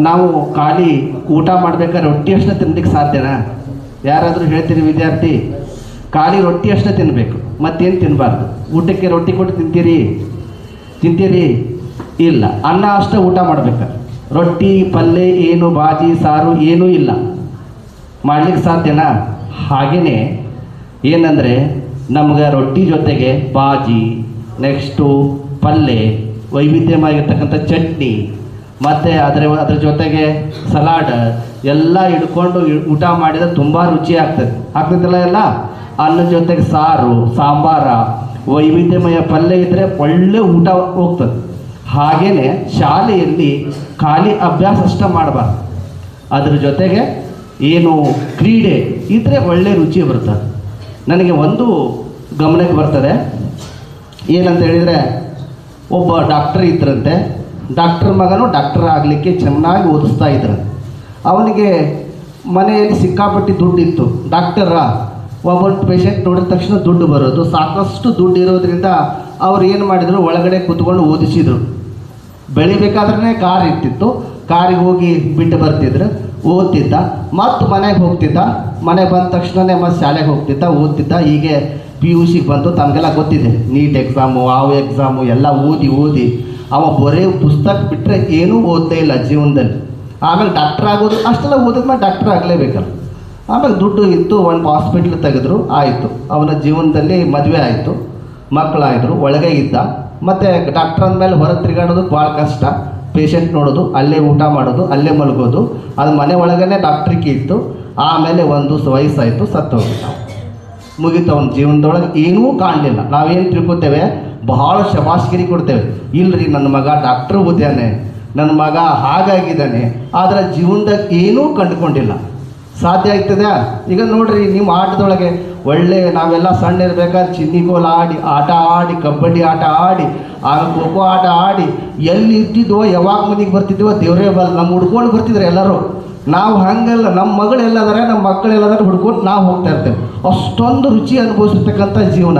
ನಾವು ಖಾಲಿ ಊಟ ಮಾಡಬೇಕಾದ್ರೆ ರೊಟ್ಟಿ ಅಷ್ಟೇ ತಿನ್ನಲಿಕ್ಕೆ ಸಾಧ್ಯನಾ? ಯಾರಾದರೂ ಹೇಳ್ತೀರಿ ವಿದ್ಯಾರ್ಥಿ ಖಾಲಿ ರೊಟ್ಟಿ ಅಷ್ಟೇ ತಿನ್ನಬೇಕು, ಮತ್ತೇನು ತಿನ್ನಬಾರ್ದು? ಊಟಕ್ಕೆ ರೊಟ್ಟಿ ಕೊಟ್ಟು ತಿಂತೀರಿ? ಇಲ್ಲ, ಅನ್ನ ಅಷ್ಟೇ ಊಟ ಮಾಡ್ಬೇಕು. ರೊಟ್ಟಿ ಪಲ್ಯ ಏನು ಬಾಜಿ ಸಾರು ಏನೂ ಇಲ್ಲ, ಮಾಡಲಿಕ್ಕೆ ಸಾಧ್ಯನಾ? ಹಾಗೆಯೇ ಏನಂದರೆ ನಮ್ಗೆ ರೊಟ್ಟಿ ಜೊತೆಗೆ ಬಾಜಿ, ನೆಕ್ಸ್ಟು ಪಲ್ಯ, ವೈವಿಧ್ಯವಾಗಿರ್ತಕ್ಕಂಥ ಚಟ್ನಿ, ಮತ್ತು ಅದ್ರ ಜೊತೆಗೆ ಸಲಾಡ್ ಎಲ್ಲ ಹಿಡ್ಕೊಂಡು ಊಟ ಮಾಡಿದರೆ ತುಂಬ ರುಚಿ ಆಗ್ತದಿಲ್ಲ ಎಲ್ಲ. ಅನ್ನದ ಜೊತೆಗೆ ಸಾರು, ಸಾಂಬಾರ, ವೈವಿಧ್ಯಮಯ ಪಲ್ಯ ಇದ್ದರೆ ಒಳ್ಳೆ ಊಟ ಹೋಗ್ತದೆ. ಹಾಗೆಯೇ ಶಾಲೆಯಲ್ಲಿ ಖಾಲಿ ಅಭ್ಯಾಸ ಅಷ್ಟೇ ಮಾಡಬಾರ್ದು, ಅದ್ರ ಜೊತೆಗೆ ಏನು ಕ್ರೀಡೆ ಇದ್ದರೆ ಒಳ್ಳೆ ರುಚಿ ಬರ್ತದೆ. ನನಗೆ ಒಂದು ಗಮನಕ್ಕೆ ಬರ್ತದೆ, ಏನಂತ ಹೇಳಿದರೆ ಒಬ್ಬ ಡಾಕ್ಟರ್ ಇದ್ರಂತೆ, ಡಾಕ್ಟರ್ ಮಗನು ಡಾಕ್ಟರ್ ಆಗಲಿಕ್ಕೆ ಚೆನ್ನಾಗಿ ಓದಿಸ್ತಾ ಇದ್ರು. ಅವನಿಗೆ ಮನೆಯಲ್ಲಿ ಸಿಕ್ಕಾಪಟ್ಟಿ ದುಡ್ಡಿತ್ತು. ಡಾಕ್ಟರ ಒಬ್ಬ ಪೇಷಂಟ್ ನೋಡಿದ ತಕ್ಷಣ ದುಡ್ಡು ಬರೋದು, ಸಾಕಷ್ಟು ದುಡ್ಡು ಇರೋದ್ರಿಂದ ಅವ್ರು ಏನು ಮಾಡಿದರು, ಒಳಗಡೆ ಕೂತ್ಕೊಂಡು ಓದಿಸಿದರು. ಬೆಳಿಬೇಕಾದ್ರೆ ಕಾರ್ ಇರ್ತಿತ್ತು, ಕಾರಿಗೆ ಹೋಗಿ ಬಿಟ್ಟು ಬರ್ತಿದ್ರು, ಓದ್ತಿದ್ದ, ಮತ್ತು ಮನೆಗೆ ಹೋಗ್ತಿದ್ದ, ಮನೆ ಬಂದ ತಕ್ಷಣವೇ ಮತ್ತು ಶಾಲೆಗೆ ಹೋಗ್ತಿದ್ದ, ಓದ್ತಿದ್ದ. ಹೀಗೆ PUC ಬಂತು, ತಮಗೆಲ್ಲ ಗೊತ್ತಿದೆ, ನೀಟ್ ಎಕ್ಸಾಮು ಎಕ್ಸಾಮು ಎಲ್ಲ ಓದಿ ಅವ ಬರೇ ಪುಸ್ತಕ ಬಿಟ್ಟರೆ ಏನೂ ಓದಲೇ ಇಲ್ಲ ಜೀವನದಲ್ಲಿ. ಆಮೇಲೆ ಡಾಕ್ಟ್ರ್ ಆಗೋದು ಅಷ್ಟೆಲ್ಲ ಓದಿದ್ಮೇಲೆ ಡಾಕ್ಟ್ರ್ ಆಗಲೇಬೇಕಲ್ಲ. ಆಮೇಲೆ ದುಡ್ಡು ಇತ್ತು, ಒಂದು ಹಾಸ್ಪಿಟ್ಲ್ ತೆಗೆದ್ರು, ಆಯಿತು. ಅವನ ಜೀವನದಲ್ಲಿ ಮದುವೆ ಆಯಿತು, ಮಕ್ಕಳಾಯಿತು, ಒಳಗೆ ಇದ್ದ. ಮತ್ತು ಡಾಕ್ಟ್ರ್ ಅಂದಮೇಲೆ ಹೊರ ತಿರುಗಾಡೋದು ಭಾಳ ಕಷ್ಟ. ಪೇಷಂಟ್ ನೋಡೋದು, ಅಲ್ಲೇ ಊಟ ಮಾಡೋದು, ಅಲ್ಲೇ ಮಲಗೋದು, ಅದು ಮನೆ ಒಳಗೇ ಡಾಕ್ಟ್ರಿಗೆ ಇತ್ತು. ಆಮೇಲೆ ಒಂದು ವಯಸ್ಸಾಯಿತು, ಸತ್ತೋಗಿತ್ತು, ಮುಗೀತು. ಅವನ ಜೀವನದೊಳಗೆ ಏನೂ ಕಾಣಲಿಲ್ಲ. ನಾವೇನು ತಿಳ್ಕೊತೇವೆ, ಬಹಳ ಶಬಾಷ್ಗಿರಿ ಕೊಡ್ತೇವೆ, ಇಲ್ಲರಿ ನನ್ನ ಮಗ ಡಾಕ್ಟ್ರ್ ಓದ್ಯಾನೆ, ನನ್ನ ಮಗ ಹಾಗಾಗಿದ್ದಾನೆ, ಆದರೆ ಜೀವನದಾಗ ಏನೂ ಕಂಡುಕೊಂಡಿಲ್ಲ. ಸಾಧ್ಯ ಆಗ್ತದೆ? ಈಗ ನೋಡ್ರಿ, ನಿಮ್ಮ ಆಟದೊಳಗೆ ಒಳ್ಳೆ ನಾವೆಲ್ಲ ಸಣ್ಣ ಇರಬೇಕಾದ್ರೆ ಚಿನ್ನಿಗೋಲು ಆಟ ಆಡಿ ಕಬಡ್ಡಿ ಆಟ ಆಡಿ ಖೋ ಆಟ ಆಡಿ ಎಲ್ಲಿ ಇರ್ತಿದ್ವೋ, ಯಾವಾಗ ಮನೆಗೆ ಬರ್ತಿದ್ವೋ ದೇವರೇ ಬಲ್ಲ. ನಮ್ಮ ಹುಡ್ಕೊಂಡು ಬರ್ತಿದ್ರು ಎಲ್ಲರೂ. ನಾವು ಹಾಗಲ್ಲ, ನಮ್ಮ ಮಗಳು ಎಲ್ಲದಾರೆ, ನಮ್ಮ ಮಕ್ಕಳು ಎಲ್ಲದಾರೆ ಹುಡ್ಕೊಂಡು ನಾವು ಹೋಗ್ತಾ ಇರ್ತೇವೆ. ಅಷ್ಟೊಂದು ರುಚಿ ಅನುಭವಿಸಿರ್ತಕ್ಕಂಥ ಜೀವನ.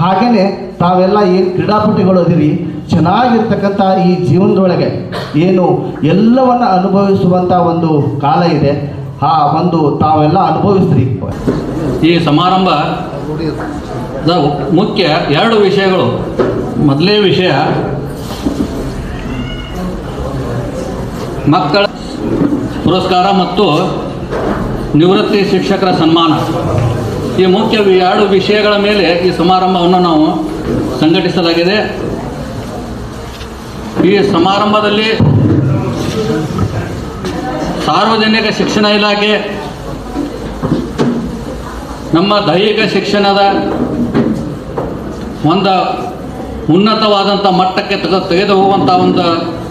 ಹಾಗೆಯೇ ತಾವೆಲ್ಲ ಏನು ಕ್ರೀಡಾಪಟುಗಳು ಅದೀರಿ, ಚೆನ್ನಾಗಿರ್ತಕ್ಕಂಥ ಈ ಜೀವನದೊಳಗೆ ಏನು ಎಲ್ಲವನ್ನು ಅನುಭವಿಸುವಂಥ ಒಂದು ಕಾಲ ಇದೆ. ಒಂದು ತಾವೆಲ್ಲ ಅನುಭವಿಸ್ರಿ. ಈ ಸಮಾರಂಭದ ಮುಖ್ಯ 2 ವಿಷಯಗಳು. ಮೊದಲೇ ವಿಷಯ ಮಕ್ಕಳ ಪುರಸ್ಕಾರ ಮತ್ತು ನಿವೃತ್ತಿ ಶಿಕ್ಷಕರ ಸನ್ಮಾನ. ಈ ಮುಖ್ಯ 2 ವಿಷಯಗಳ ಮೇಲೆ ಈ ಸಮಾರಂಭವನ್ನು ನಾವು ಸಂಘಟಿಸಲಾಗಿದೆ. ಈ ಸಮಾರಂಭದಲ್ಲಿ ಸಾರ್ವಜನಿಕ ಶಿಕ್ಷಣ ಇಲಾಖೆ ನಮ್ಮ ದೈಹಿಕ ಶಿಕ್ಷಣದ ಒಂದು ಉನ್ನತವಾದಂಥ ಮಟ್ಟಕ್ಕೆ ತೆಗೆದು ಹೋಗುವಂಥ ಒಂದು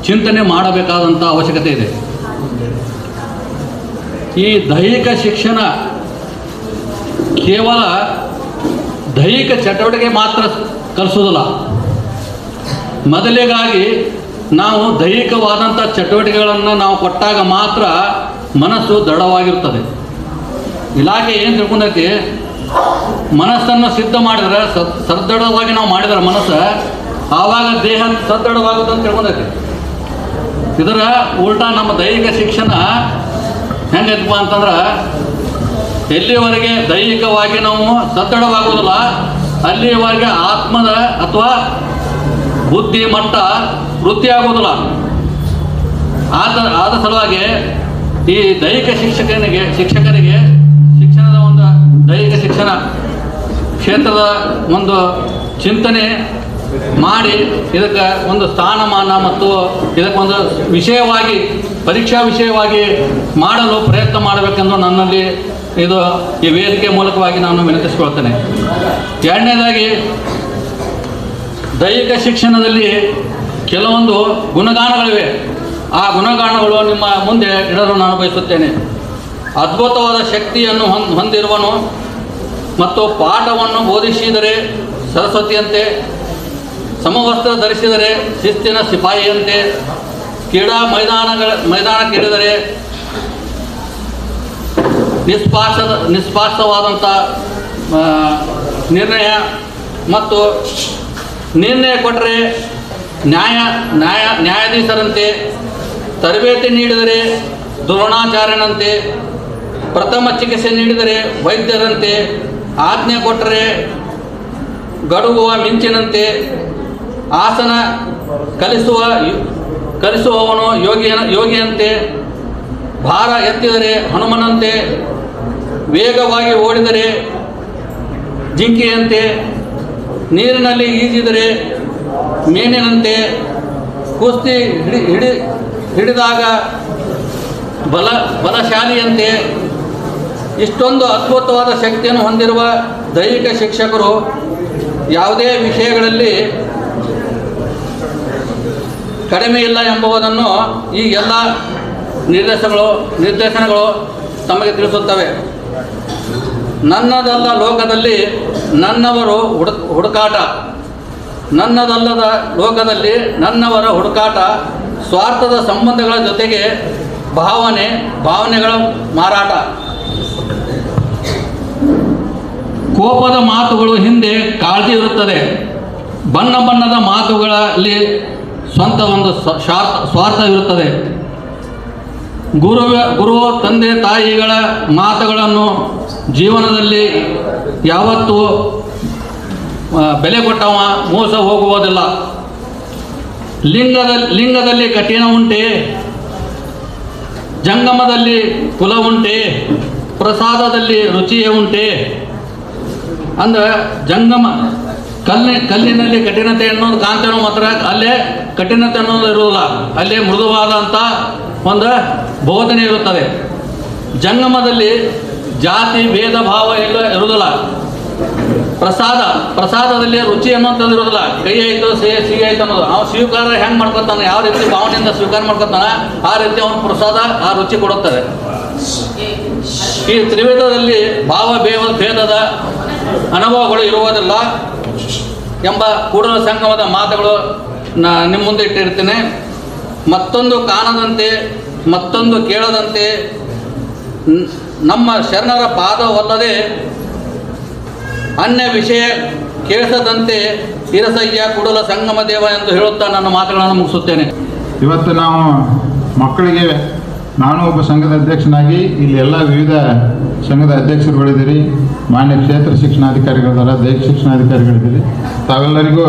ಚಿಂತನೆ ಮಾಡಬೇಕಾದಂಥ ಅವಶ್ಯಕತೆ ಇದೆ. ಈ ದೈಹಿಕ ಶಿಕ್ಷಣ ಕೇವಲ ದೈಹಿಕ ಚಟುವಟಿಕೆ ಮಾತ್ರ ಕಲಿಸೋದಿಲ್ಲ. ಮೊದಲಿಗಾಗಿ ನಾವು ದೈಹಿಕವಾದಂಥ ಚಟುವಟಿಕೆಗಳನ್ನು ನಾವು ಕೊಟ್ಟಾಗ ಮಾತ್ರ ಮನಸ್ಸು ದೃಢವಾಗಿರ್ತದೆ. ಇಲಾಖೆ ಏನು ತಿಳ್ಕೊಂಡೈತಿ, ಮನಸ್ಸನ್ನು ಸಿದ್ಧ ಮಾಡಿದ್ರೆ ಸದೃಢವಾಗಿ ನಾವು ಮಾಡಿದ್ರೆ ಮನಸ್ಸು, ಆವಾಗ ದೇಹ ಸದೃಢವಾಗುತ್ತೆ ಅಂತ ತಿಳ್ಕೊಂಡೈತಿ. ಇದರ ಉಲ್ಟಾ ನಮ್ಮ ದೈಹಿಕ ಶಿಕ್ಷಣ ಹೆಂಗೈತಪ್ಪ ಅಂತಂದ್ರೆ ಎಲ್ಲಿವರೆಗೆ ದೈಹಿಕವಾಗಿ ನಾವು ಸದೃಢವಾಗುವುದಿಲ್ಲ ಅಲ್ಲಿವರೆಗೆ ಆತ್ಮದ ಅಥವಾ ಬುದ್ಧಿ ಮಟ್ಟ ವೃದ್ಧಿಯಾಗುವುದಿಲ್ಲ. ಆದ ಸಲುವಾಗಿ ಈ ದೈಹಿಕ ಶಿಕ್ಷಕರಿಗೆ ಶಿಕ್ಷಣದ ಒಂದು ದೈಹಿಕ ಶಿಕ್ಷಣ ಕ್ಷೇತ್ರದ ಒಂದು ಚಿಂತನೆ ಮಾಡಿ ಇದಕ್ಕೆ ಒಂದು ಸ್ಥಾನಮಾನ ಮತ್ತು ಇದಕ್ಕೊಂದು ವಿಷಯವಾಗಿ ಪರೀಕ್ಷಾ ವಿಷಯವಾಗಿ ಮಾಡಲು ಪ್ರಯತ್ನ ಮಾಡಬೇಕೆಂದು ನನ್ನಲ್ಲಿ ಈ ವೇದಿಕೆ ಮೂಲಕವಾಗಿ ನಾನು ವಿನಂತಿಸಿಕೊಳ್ತೇನೆ. ಎರಡನೇದಾಗಿ ದೈಹಿಕ ಶಿಕ್ಷಣದಲ್ಲಿ ಕೆಲವೊಂದು ಗುಣಗಾನಗಳಿವೆ. ಆ ಗುಣಗಾನಗಳು ನಿಮ್ಮ ಮುಂದೆ ಇಡಲು ನಾನು ಬಯಸುತ್ತೇನೆ. ಅದ್ಭುತವಾದ ಶಕ್ತಿಯನ್ನು ಹೊಂದಿರುವನು ಮತ್ತು ಪಾಠವನ್ನು ಬೋಧಿಸಿದರೆ ಸರಸ್ವತಿಯಂತೆ, ಸಮವಸ್ತ್ರ ಧರಿಸಿದರೆ ಶಿಸ್ತಿನ ಸಿಪಾಯಿಯಂತೆ, ಕ್ರೀಡಾ ಮೈದಾನಕ್ಕಿಳಿದರೆ ನಿಷ್ಪಾಕ್ಷವಾದಂಥ ನಿರ್ಣಯ ಮತ್ತು ನಿರ್ಣಯ ಕೊಟ್ಟರೆ ನ್ಯಾಯಾಧೀಶರಂತೆ, ತರಬೇತಿ ನೀಡಿದರೆ ದ್ರೋಣಾಚಾರ್ಯನಂತೆ, ಪ್ರಥಮ ಚಿಕಿತ್ಸೆ ನೀಡಿದರೆ ವೈದ್ಯರಂತೆ, ಆಜ್ಞೆ ಕೊಟ್ಟರೆ ಗಡುಗುವ ಮಿಂಚಿನಂತೆ, ಆಸನ ಕಲಿಸುವವನು ಯೋಗಿಯಂತೆ, ಭಾರ ಎತ್ತಿದರೆ ಹನುಮನಂತೆ, ವೇಗವಾಗಿ ಓಡಿದರೆ ಜಿಂಕೆಯಂತೆ, ನೀರಿನಲ್ಲಿ ಈಜಿದರೆ ಮೇನಿನಂತೆ, ಕುಸ್ತಿ ಹಿಡಿದಾಗ ಬಲಶಾಲಿಯಂತೆ. ಇಷ್ಟೊಂದು ಅದ್ಭುತವಾದ ಶಕ್ತಿಯನ್ನು ಹೊಂದಿರುವ ದೈಹಿಕ ಶಿಕ್ಷಕರು ಯಾವುದೇ ವಿಷಯಗಳಲ್ಲಿ ಕಡಿಮೆ ಇಲ್ಲ ಎಂಬುದನ್ನು ಈ ಎಲ್ಲ ನಿರ್ದೇಶನಗಳು ತಮಗೆ ತಿಳಿಸುತ್ತವೆ. ನನ್ನದಲ್ಲ ಲೋಕದಲ್ಲಿ ನನ್ನವರು ಹುಡುಕಾಟ, ನನ್ನದಲ್ಲದ ಲೋಕದಲ್ಲಿ ನನ್ನವರ ಹುಡುಕಾಟ, ಸ್ವಾರ್ಥದ ಸಂಬಂಧಗಳ ಜೊತೆಗೆ ಭಾವನೆಗಳ ಮಾರಾಟ, ಕೋಪದ ಮಾತುಗಳು ಹಿಂದೆ ಕಾಳಜಿ ಇರುತ್ತದೆ, ಬಣ್ಣ ಬಣ್ಣದ ಮಾತುಗಳಲ್ಲಿ ಸ್ವಂತ ಒಂದು ಸ್ವಾರ್ಥವಿರುತ್ತದೆ. ಗುರು ತಂದೆ ತಾಯಿಗಳ ಮಾತುಗಳನ್ನು ಜೀವನದಲ್ಲಿ ಯಾವತ್ತೂ ಬೆಲೆ ಕೊಟ್ಟವ ಮೋಸ ಹೋಗುವುದಿಲ್ಲ. ಲಿಂಗದಲ್ಲಿ ಕಠಿಣ ಉಂಟೆ, ಜಂಗಮದಲ್ಲಿ ಕುಲ ಉಂಟೆ, ಪ್ರಸಾದದಲ್ಲಿ ರುಚಿಯೇ ಉಂಟೆ. ಅಂದರೆ ಜಂಗಮ ಕಲ್ಲಿನಲ್ಲಿ ಕಠಿಣತೆ ಅನ್ನೋದು ಕಾಂತೇನೋ ಮಾತ್ರ ಅಲ್ಲೇ ಕಠಿಣತೆ ಅನ್ನೋದು ಇರುವುದಿಲ್ಲ, ಅಲ್ಲೇ ಮೃದುವಾದಂಥ ಒಂದು ಬೋಧನೆ ಇರುತ್ತದೆ. ಜಂಗಮದಲ್ಲಿ ಜಾತಿ ಭೇದ ಭಾವ ಎಲ್ಲ ಇರುವುದಿಲ್ಲ. ಪ್ರಸಾದದಲ್ಲಿ ರುಚಿ ಅನ್ನೋಂಥದ್ದು ಇರೋದಿಲ್ಲ. ಕೈ ಆಯಿತು ಸಿಹಿ ಆಯ್ತು ಅನ್ನೋದು ಅವ್ನು ಸ್ವೀಕಾರ ಹೆಂಗೆ ಮಾಡ್ಕೊತಾನೆ, ಯಾವ ರೀತಿ ಭಾವನೆಯಿಂದ ಸ್ವೀಕಾರ ಮಾಡ್ಕೊತಾನೆ ಆ ರೀತಿ ಅವನ ಪ್ರಸಾದ ಆ ರುಚಿ ಕೊಡುತ್ತದೆ. ಈ ತ್ರಿವಿಧದಲ್ಲಿ ಭೇದದ ಅನುಭವಗಳು ಇರುವುದಿಲ್ಲ ಎಂಬ ಕೂಡಲ ಸಂಗಮದ ಮಾತುಗಳು ನಿಮ್ಮ ಮುಂದೆ ಇಟ್ಟಿರ್ತೇನೆ. ಮತ್ತೊಂದು ಕಾಣದಂತೆ ಮತ್ತೊಂದು ಕೇಳದಂತೆ ನಮ್ಮ ಶರಣರ ಪಾದವಲ್ಲದೆ ಅನ್ಯ ವಿಷಯ ಕೇಳಿಸದಂತೆ ಇರಸಯ್ಯ ಕೂಡಲ ಸಂಗಮ ದೇವ ಎಂದು ಹೇಳುತ್ತಾ ನನ್ನ ಮಾತುಗಳನ್ನು ಮುಗಿಸುತ್ತೇನೆ. ಇವತ್ತು ನಾವು ಮಕ್ಕಳಿಗೆ, ನಾನು ಒಬ್ಬ ಸಂಘದ ಅಧ್ಯಕ್ಷನಾಗಿ ಇಲ್ಲಿ ಎಲ್ಲ ವಿವಿಧ ಸಂಘದ ಅಧ್ಯಕ್ಷರುಗಳಿದ್ದೀರಿ, ಮಾನ್ಯ ಕ್ಷೇತ್ರ ಶಿಕ್ಷಣಾಧಿಕಾರಿಗಳಿದ್ದಾರೆ, ದೈಹಿಕ ಶಿಕ್ಷಣಾಧಿಕಾರಿಗಳಿದ್ದೀರಿ. ತಾವೆಲ್ಲರಿಗೂ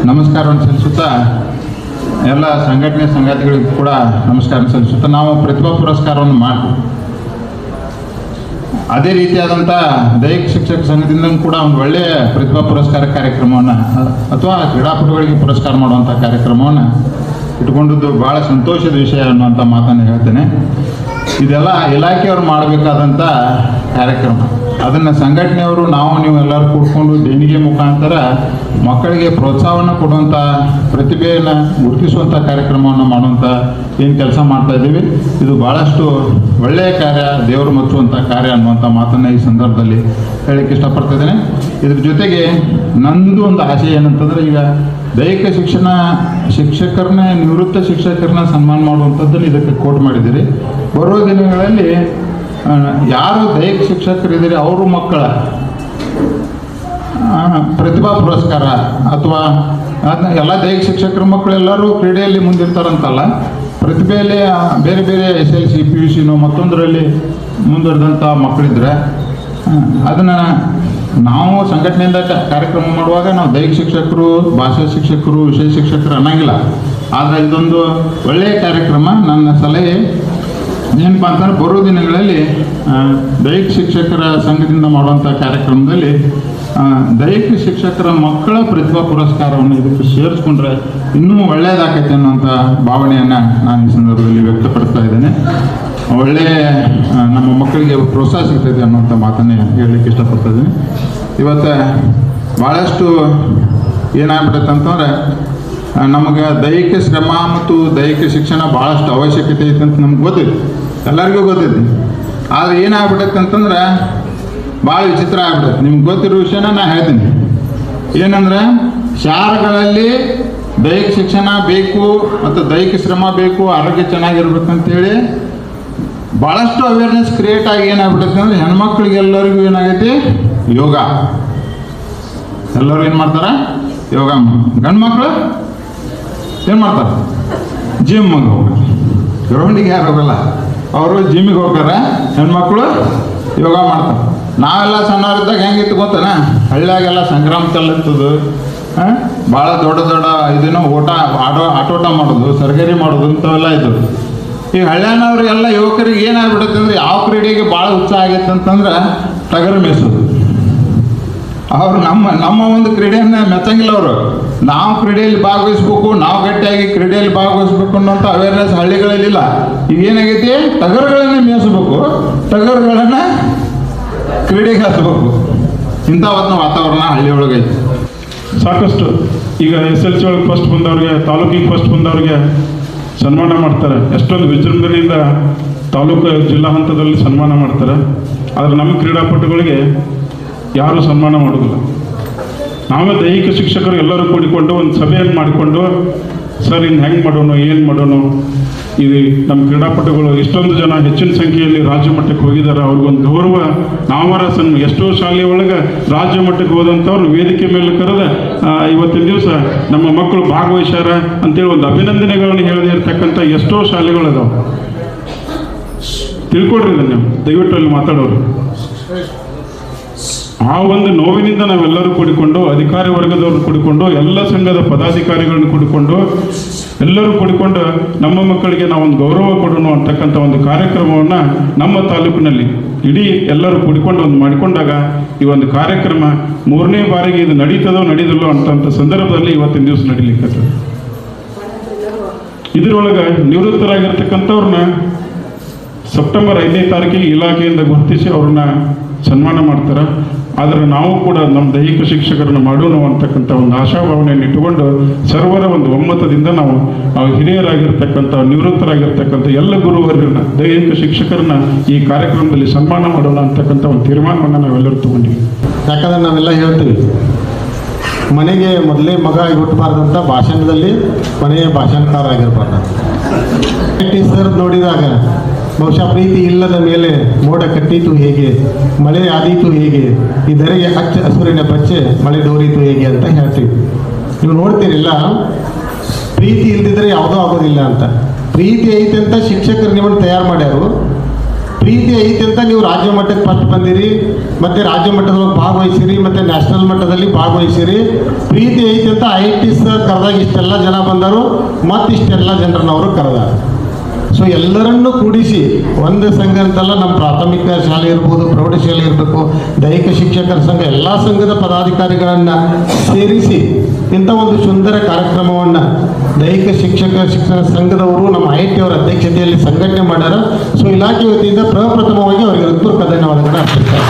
ನಮಸ್ಕಾರವನ್ನು ಸಲ್ಲಿಸುತ್ತಾ ಎಲ್ಲ ಸಂಘಟನೆ ಸಂಗಾತಿಗಳಿಗೂ ಕೂಡ ನಮಸ್ಕಾರ ಸಲ್ಲಿಸುತ್ತಾ ನಾವು ಪ್ರತಿಭಾ ಪುರಸ್ಕಾರವನ್ನು ಮಾಡ್ತೀವಿ. ಅದೇ ರೀತಿಯಾದಂಥ ದೈಹಿಕ ಶಿಕ್ಷಕ ಸಂಘದಿಂದ ಕೂಡ ಒಂದು ಒಳ್ಳೆಯ ಪ್ರತಿಭಾ ಪುರಸ್ಕಾರ ಕಾರ್ಯಕ್ರಮವನ್ನು ಅಥವಾ ಕ್ರೀಡಾಪಟುಗಳಿಗೆ ಪುರಸ್ಕಾರ ಮಾಡುವಂಥ ಕಾರ್ಯಕ್ರಮವನ್ನು ಇಟ್ಕೊಂಡಿದ್ದು ಭಾಳ ಸಂತೋಷದ ವಿಷಯ ಅನ್ನುವಂಥ ಮಾತನ್ನು ಹೇಳ್ತೇನೆ. ಇದೆಲ್ಲ ಇಲಾಖೆಯವರು ಮಾಡಬೇಕಾದಂಥ ಕಾರ್ಯಕ್ರಮ. ಅದನ್ನು ಸಂಘಟನೆಯವರು ನೀವು ಎಲ್ಲರೂ ಕೂಡ್ಕೊಂಡು ದೇಣಿಗೆ ಮುಖಾಂತರ ಮಕ್ಕಳಿಗೆ ಪ್ರೋತ್ಸಾಹವನ್ನು ಕೊಡುವಂಥ, ಪ್ರತಿಭೆಯನ್ನು ಗುರುತಿಸುವಂಥ ಕಾರ್ಯಕ್ರಮವನ್ನು ಮಾಡುವಂಥ ಏನು ಕೆಲಸ ಮಾಡ್ತಾ ಇದ್ದೀವಿ, ಇದು ಭಾಳಷ್ಟು ಒಳ್ಳೆಯ ಕಾರ್ಯ, ದೇವರು ಮೆಚ್ಚುವಂಥ ಕಾರ್ಯ ಅನ್ನುವಂಥ ಮಾತನ್ನು ಈ ಸಂದರ್ಭದಲ್ಲಿ ಹೇಳಲಿಕ್ಕೆ ಇಷ್ಟಪಡ್ತಿದ್ದೇನೆ. ಇದ್ರ ಜೊತೆಗೆ ನಂದು ಒಂದು ಆಸೆ ಏನಂತಂದರೆ, ಈಗ ದೈಹಿಕ ಶಿಕ್ಷಕರನ್ನ ನಿವೃತ್ತ ಶಿಕ್ಷಕರನ್ನ ಸನ್ಮಾನ ಮಾಡುವಂಥದ್ದನ್ನು ಇದಕ್ಕೆ ಕೋಟ್ ಮಾಡಿದ್ದೀರಿ. ಬರುವ ದಿನಗಳಲ್ಲಿ ಯಾರು ದೈಹಿಕ ಶಿಕ್ಷಕರಿದ್ದೀರಿ ಅವರು ಮಕ್ಕಳ ಪ್ರತಿಭಾ ಪುರಸ್ಕಾರ ಅಥವಾ ಎಲ್ಲ ದೈಹಿಕ ಶಿಕ್ಷಕರ ಮಕ್ಕಳೆಲ್ಲರೂ ಕ್ರೀಡೆಯಲ್ಲಿ ಮುಂದಿರ್ತಾರಂತಲ್ಲ, ಪ್ರತಿಭೆಯಲ್ಲಿ ಬೇರೆ ಬೇರೆ SLC PUC ಮತ್ತೊಂದರಲ್ಲಿ ಮುಂದುವರೆದಂಥ ಮಕ್ಕಳಿದ್ರೆ ಅದನ್ನು ನಾವು ಸಂಘಟನೆಯಿಂದ ಕಾರ್ಯಕ್ರಮ ಮಾಡುವಾಗ ನಾವು ದೈಹಿಕ ಶಿಕ್ಷಕರು, ಭಾಷಾ ಶಿಕ್ಷಕರು, ವಿಷಯ ಶಿಕ್ಷಕರು ಅನ್ನಂಗಿಲ್ಲ. ಆದರೆ ಇದೊಂದು ಒಳ್ಳೆಯ ಕಾರ್ಯಕ್ರಮ. ನನ್ನ ಸಲಹೆ ಏನಪ್ಪ ಅಂತಂದ್ರೆ ಬರೋ ದಿನಗಳಲ್ಲಿ ದೈಹಿಕ ಶಿಕ್ಷಕರ ಸಂಘದಿಂದ ಮಾಡುವಂಥ ಕಾರ್ಯಕ್ರಮದಲ್ಲಿ ದೈಹಿಕ ಶಿಕ್ಷಕರ ಮಕ್ಕಳ ಪ್ರತಿಭಾ ಪುರಸ್ಕಾರವನ್ನು ಇದಕ್ಕೆ ಸೇರಿಸ್ಕೊಂಡ್ರೆ ಇನ್ನೂ ಒಳ್ಳೆಯದಾಗೈತೆ ಅನ್ನೋಂಥ ಭಾವನೆಯನ್ನು ನಾನು ಈ ಸಂದರ್ಭದಲ್ಲಿ ವ್ಯಕ್ತಪಡಿಸ್ತಾ ಇದ್ದೇನೆ. ಒಳ್ಳೆಯ ನಮ್ಮ ಮಕ್ಕಳಿಗೆ ಪ್ರೋತ್ಸಾಹ ಸಿಗ್ತೈತೆ ಅನ್ನೋಂಥ ಮಾತನ್ನೇ ಹೇಳಲಿಕ್ಕೆ ಇಷ್ಟಪಡ್ತಾ ಇದ್ದೀನಿ. ಇವತ್ತು ಭಾಳಷ್ಟು ಏನಾಗ್ಬಿಡುತ್ತೆ ಅಂತಂದ್ರೆ ನಮಗೆ ದೈಹಿಕ ಶ್ರಮ ಮತ್ತು ದೈಹಿಕ ಶಿಕ್ಷಣ ಭಾಳಷ್ಟು ಅವಶ್ಯಕತೆ ಐತೆ ಅಂತ ನಮ್ಗೆ ಗೊತ್ತೈತಿ, ಎಲ್ಲರಿಗೂ ಗೊತ್ತೈತಿ. ಆದರೆ ಏನಾಗ್ಬಿಡುತ್ತೆ ಅಂತಂದ್ರೆ ಭಾಳ ವಿಚಿತ್ರ ಆಗ್ಬಿಡುತ್ತೆ. ನಿಮ್ಗೆ ಗೊತ್ತಿರೋ ವಿಷಯನ ನಾನು ಹೇಳ್ತೀನಿ. ಏನಂದ್ರೆ ಶಾಲೆಗಳಲ್ಲಿ ದೈಹಿಕ ಶಿಕ್ಷಣ ಬೇಕು ಮತ್ತು ದೈಹಿಕ ಶ್ರಮ ಬೇಕು, ಆರೋಗ್ಯ ಚೆನ್ನಾಗಿರ್ಬೇಕಂತೇಳಿ ಭಾಳಷ್ಟು ಅವೇರ್ನೆಸ್ ಕ್ರಿಯೇಟ್ ಆಗಿ ಏನಾಗ್ಬಿಡುತ್ತೆ ಅಂದರೆ ಹೆಣ್ಮಕ್ಳಿಗೆಲ್ಲರಿಗೂ ಏನಾಗೈತಿ ಯೋಗ. ಎಲ್ಲರೂ ಏನು ಮಾಡ್ತಾರೆ? ಯೋಗ. ಗಂಡು ಮಕ್ಕಳು ಏನು ಮಾಡ್ತಾರೆ? ಜಿಮ್ಮಿಗೆ ಹೋಗ್ತಾರೆ. ಗ್ರೌಂಡಿಗೆ ಯಾರು ಹೋಗಲ್ಲ, ಅವರು ಜಿಮ್ಮಿಗೆ ಹೋಗ್ತಾರೆ. ಹೆಣ್ಮಕ್ಳು ಯೋಗ ಮಾಡ್ತಾರೆ. ನಾವೆಲ್ಲ ಸಣ್ಣವರಿದ್ದಾಗ ಹೆಂಗಿತ್ತು ಗೊತ್ತಾನ? ಹಳ್ಳಿಯಾಗೆಲ್ಲ ಸಂಗ್ರಾಮ ಕಲ್ಲಿರ್ತದು, ಭಾಳ ದೊಡ್ಡ ದೊಡ್ಡ ಇದೇನೋ ಆಟೋಟ ಮಾಡೋದು, ಸರ್ಗರಿ ಮಾಡೋದು ಇಂಥವೆಲ್ಲ ಇದ್ದವು. ಈಗ ಹಳ್ಳಿಯನವ್ರಿಗೆಲ್ಲ ಯುವಕರಿಗೆ ಏನಾಗ್ಬಿಡುತ್ತೆ ಅಂದರೆ ಯಾವ ಕ್ರೀಡೆಗೆ ಭಾಳ ಉತ್ಸಾಹ ಆಗೈತೆ ಅಂತಂದ್ರೆ ಟಗರು ಮೇಯಿಸೋದು. ಅವರು ನಮ್ಮ ಒಂದು ಕ್ರೀಡೆಯನ್ನು ಮೆಚ್ಚಂಗಿಲ್ಲ. ಅವರು ನಾವು ಕ್ರೀಡೆಯಲ್ಲಿ ಭಾಗವಹಿಸ್ಬೇಕು, ನಾವು ಗಟ್ಟಿಯಾಗಿ ಕ್ರೀಡೆಯಲ್ಲಿ ಭಾಗವಹಿಸ್ಬೇಕು ಅನ್ನೋಂಥ ಅವೇರ್ನೆಸ್ ಹಳ್ಳಿಗಳಲ್ಲಿಲ್ಲ. ಈಗ ಏನಾಗೈತಿ? ಟಗರುಗಳನ್ನೇ ಮೇಯಿಸ್ಬೇಕು, ಟಗರುಗಳನ್ನು ಕ್ರೀಡೆಗೆ ಹಚ್ಚಬೇಕು. ಇಂಥ ಒಂದು ವಾತಾವರಣ ಹಳ್ಳಿ ಒಳಗೈತಿ. ಸಾಕಷ್ಟು ಈಗ SLC ಒಳಗೆ ಫಸ್ಟ್ ಬಂದವ್ರಿಗೆ, ತಾಲೂಕಿಗೆ ಫಸ್ಟ್ ಬಂದವ್ರಿಗೆ ಸನ್ಮಾನ ಮಾಡ್ತಾರೆ. ಎಷ್ಟೊಂದು ವಿಜೃಂಭಣೆಯಿಂದ ತಾಲೂಕು ಜಿಲ್ಲಾ ಹಂತದಲ್ಲಿ ಸನ್ಮಾನ ಮಾಡ್ತಾರೆ. ಆದರೆ ನಮ್ಮ ಕ್ರೀಡಾಪಟುಗಳಿಗೆ ಯಾರೂ ಸನ್ಮಾನ ಮಾಡೋದಿಲ್ಲ. ನಾವೇ ದೈಹಿಕ ಶಿಕ್ಷಕರು ಎಲ್ಲರೂ ಕೂಡಿಕೊಂಡು ಒಂದು ಸಭೆಯನ್ನು ಮಾಡಿಕೊಂಡು, ಸರ್ ಇನ್ನು ಹೆಂಗೆ ಮಾಡೋಣ, ಏನು ಮಾಡೋಣ, ಇದು ನಮ್ಮ ಕ್ರೀಡಾಪಟುಗಳು ಇಷ್ಟೊಂದು ಜನ ಹೆಚ್ಚಿನ ಸಂಖ್ಯೆಯಲ್ಲಿ ರಾಜ್ಯ ಮಟ್ಟಕ್ಕೆ ಹೋಗಿದ್ದಾರೆ, ಅವ್ರಿಗೊಂದು ಗೌರವ ನಾವರ ಎಷ್ಟೋ ಶಾಲೆ ಒಳಗೆ ರಾಜ್ಯ ಮಟ್ಟಕ್ಕೆ ಹೋದಂಥವ್ರು ವೇದಿಕೆ ಮೇಲೆ ಕರೆದ ಇವತ್ತಿನ ದಿವಸ ನಮ್ಮ ಮಕ್ಕಳು ಭಾಗವಹಿಸ್ಯಾರ ಅಂತೇಳಿ ಒಂದು ಅಭಿನಂದನೆಗಳನ್ನು ಹೇಳದೇ ಇರ್ತಕ್ಕಂಥ ಎಷ್ಟೋ ಶಾಲೆಗಳಿದಾವೆ. ತಿಳ್ಕೊಡ್ರಿ ಇದನ್ನು ನೀವು ದಯವಿಟ್ಟು ಅಲ್ಲಿ ಮಾತಾಡೋರು. ಆ ಒಂದು ನೋವಿನಿಂದ ನಾವೆಲ್ಲರೂ ಕೂಡಿಕೊಂಡು, ಅಧಿಕಾರಿ ವರ್ಗದವರು ಕೂಡಿಕೊಂಡು, ಎಲ್ಲ ಸಂಘದ ಪದಾಧಿಕಾರಿಗಳನ್ನು ಕೂಡಿಕೊಂಡು, ಎಲ್ಲರೂ ಕೂಡಿಕೊಂಡು ನಮ್ಮ ಮಕ್ಕಳಿಗೆ ನಾವೊಂದು ಗೌರವ ಕೊಡೋಣ ಅಂತಕ್ಕಂಥ ಒಂದು ಕಾರ್ಯಕ್ರಮವನ್ನು ನಮ್ಮ ತಾಲೂಕಿನಲ್ಲಿ ಇಡೀ ಎಲ್ಲರೂ ಕೂಡಿಕೊಂಡು ಒಂದು ಮಾಡಿಕೊಂಡಾಗ ಈ ಒಂದು ಕಾರ್ಯಕ್ರಮ 3ನೇ ಬಾರಿಗೆ ಇದು ನಡೀತದೋ ನಡೀದಿಲ್ಲೋ ಅಂತ ಸಂದರ್ಭದಲ್ಲಿ ಇವತ್ತಿನ ದಿವಸ ನಡೀಲಿಕ್ಕೆ ಇದರೊಳಗೆ ನಿವೃತ್ತರಾಗಿರ್ತಕ್ಕಂಥವ್ರನ್ನ ಸೆಪ್ಟೆಂಬರ್ 5ನೇ ತಾರೀಕಿಗೆ ಇಲಾಖೆಯಿಂದ ಗುರುತಿಸಿ ಅವ್ರನ್ನ ಸನ್ಮಾನ ಮಾಡ್ತಾರೆ. ಆದರೆ ನಾವು ಕೂಡ ನಮ್ಮ ದೈಹಿಕ ಶಿಕ್ಷಕರನ್ನು ಮಾಡೋಣ ಅಂತಕ್ಕಂಥ ಒಂದು ಆಶಾಭಾವನೆಯನ್ನು ಇಟ್ಟುಕೊಂಡು ಸರ್ವರ ಒಂದು ಒಮ್ಮತದಿಂದ ನಾವು ಹಿರಿಯರಾಗಿರ್ತಕ್ಕಂಥ ನಿವೃತ್ತರಾಗಿರ್ತಕ್ಕಂಥ ಎಲ್ಲ ಗುರುವರ್ಯರನ್ನ, ದೈಹಿಕ ಶಿಕ್ಷಕರನ್ನ ಈ ಕಾರ್ಯಕ್ರಮದಲ್ಲಿ ಸನ್ಮಾನ ಮಾಡೋಣ ಅಂತಕ್ಕಂಥ ಒಂದು ತೀರ್ಮಾನವನ್ನು ನಾವೆಲ್ಲರೂ ತಗೊಂಡಿವಿ. ಯಾಕಂದರೆ ನಾವೆಲ್ಲ ಹೇಳ್ತೀವಿ, ಮನೆಗೆ ಮೊದಲೇ ಮಗ ಹುಟ್ಟಬಾರ್ದಂಥ ಭಾಷಣದಲ್ಲಿ ಮನೆಯ ಭಾಷಣಕಾರ ಆಗಿರಬಾರ್ದು. ಸರ್ ನೋಡಿದಾಗ ಬಹುಶಃ ಪ್ರೀತಿ ಇಲ್ಲದ ಮೇಲೆ ಮೋಡ ಕಟ್ಟಿತು ಹೇಗೆ, ಮಳೆ ಆದೀತು ಹೇಗೆ, ಇದರೆಗೆ ಹಚ್ಚ ಹಸುರಿನ ಬಚ್ಚೆ ಮಳೆ ಡೋರಿತು ಹೇಗೆ ಅಂತ ಹೇಳ್ತೀವಿ. ನೀವು ನೋಡ್ತೀರಿಲ್ಲ, ಪ್ರೀತಿ ಇಲ್ದಿದ್ರೆ ಯಾವುದೂ ಆಗೋದಿಲ್ಲ ಅಂತ. ಪ್ರೀತಿ ಐತೆ ಅಂತ ಶಿಕ್ಷಕರು ನಿಮ್ಮನ್ನು ತಯಾರು ಮಾಡ್ಯಾರು. ಪ್ರೀತಿ ಐತೆ ಅಂತ ನೀವು ರಾಜ್ಯ ಮಟ್ಟಕ್ಕೆ ಫಸ್ಟ್ ಬಂದಿರಿ, ಮತ್ತು ರಾಜ್ಯ ಮಟ್ಟದೊಳಗೆ ಭಾಗವಹಿಸಿರಿ, ಮತ್ತು ನ್ಯಾಷನಲ್ ಮಟ್ಟದಲ್ಲಿ ಭಾಗವಹಿಸಿರಿ. ಪ್ರೀತಿ ಐತೆ ಅಂತ IIT ಸರ್ ಕರೆದಾಗ ಇಷ್ಟೆಲ್ಲ ಜನ ಬಂದರು, ಮತ್ತು ಇಷ್ಟೆಲ್ಲ ಜನರನ್ನವರು ಕರೆದಾರ. ಸೊ ಎಲ್ಲರನ್ನೂ ಕೂಡಿಸಿ ಒಂದು ಸಂಘ ಅಂತಲ್ಲ, ನಮ್ಮ ಪ್ರಾಥಮಿಕ ಶಾಲೆ ಇರ್ಬೋದು, ಪ್ರೌಢಶಾಲೆ ಇರಬೇಕು, ದೈಹಿಕ ಶಿಕ್ಷಕರ ಸಂಘ, ಎಲ್ಲ ಸಂಘದ ಪದಾಧಿಕಾರಿಗಳನ್ನು ಸೇರಿಸಿ ಇಂಥ ಒಂದು ಸುಂದರ ಕಾರ್ಯಕ್ರಮವನ್ನು ದೈಹಿಕ ಶಿಕ್ಷಣ ಸಂಘದವರು ನಮ್ಮ IIT ಅವರ ಅಧ್ಯಕ್ಷತೆಯಲ್ಲಿ ಸಂಘಟನೆ ಮಾಡ್ಯಾರ. ಸೊ ಇಲಾಖೆ ವತಿಯಿಂದ ಪ್ರಪ್ರಥಮವಾಗಿ ಅವರಿಗೆ ಹೃತ್ಪೂರ್ವಕ ಧನ್ಯವಾದಗಳನ್ನು ಅರ್ಪಿಸ್ತಾರೆ.